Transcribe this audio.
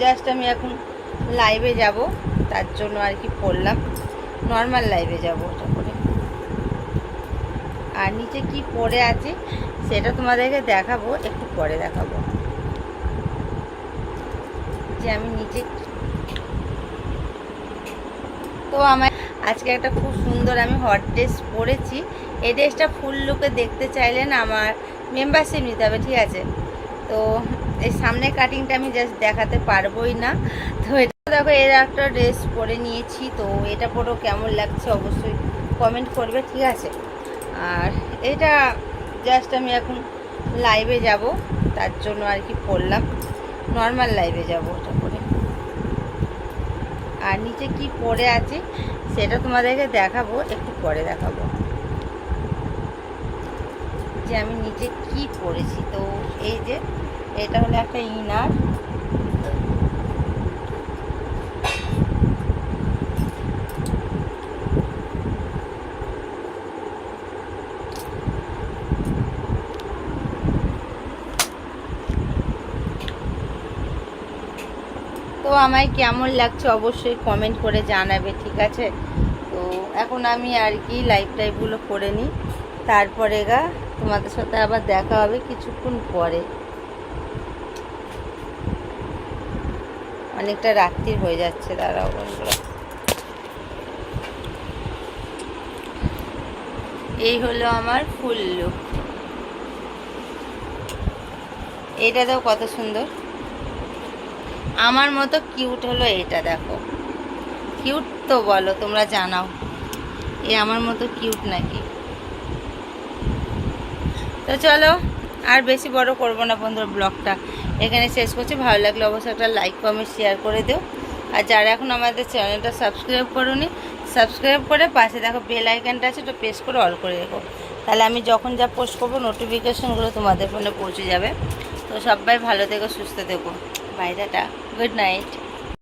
Just আমি এখন লাইভে যাব, তার জন্য আর কি পড়লাম। নর্মাল লাইভে যাব ওটা করে। আর নিচে কি পড়ে আছে সেটা তোমাদেরকে দেখাবো, একটু পরে দেখাবো যে আমি নিচে। তো আমার আজকে একটা খুব সুন্দর আমি হট ড্রেস পরেছি। এই ড্রেসটা ফুল লুকে দেখতে চাইলেন আমার মেম্বারশিপ নিতে হবে, ঠিক আছে? তো এই সামনে কাটিংটা আমি জাস্ট দেখাতে পারবোই না। তো এটা দেখো, এর একটা ড্রেস পরে নিয়েছি, তো এটা পরেও কেমন লাগছে অবশ্যই কমেন্ট করবে, ঠিক আছে? আর এটা জাস্ট আমি এখন লাইভে যাব, তার জন্য আর কি পড়লাম। নর্মাল লাইভে যাব ওটা করে। আর নিচে কি পড়ে আছে সেটা তোমাদেরকে দেখাবো, একটু পরে দেখাবো যে আমি নিচে কি পরেছি। তো এই যে এটা হলো একটা ইনার, তো আমায় কেমন লাগছে অবশ্যই কমেন্ট করে জানাবে, ঠিক আছে? তো এখন আমি আর কি লাইভ টাইভগুলো করে নিই, তারপরে তোমাদের সাথে আবার দেখা হবে কিছুক্ষণ পরে। অনেকটা রাত্রির হয়ে যাচ্ছে, দাঁড়াও বন্ধুরা। এই হলো আমার ফুল লুক। এইটা দেখো কত সুন্দর, আমার মতো কিউট হলো এটা। দেখো কিউট তো বলো, তোমরা জানাও এ আমার মতো কিউট নাকি? তো চলো আর বেশি বড় করব না বন্ধুরা, ব্লগটা এখানে শেষ করছি। ভালো লাগলে অবশ্যই একটা লাইক কমেন্ট শেয়ার করে দিও। আর যারা এখন আমাদের চ্যানেলটা সাবস্ক্রাইব করোনি, সাবস্ক্রাইব করে পাশে দেখো বেল আইকনটা আছে, তো প্রেস করে অল করে রেখো, তাহলে আমি যখন যা পোস্ট করবো নোটিফিকেশনগুলো তোমাদের ফোনে পৌঁছে যাবে। তো সবাই ভালো থেকো, সুস্থ থেকো, বাই, টাটা, গুড নাইট।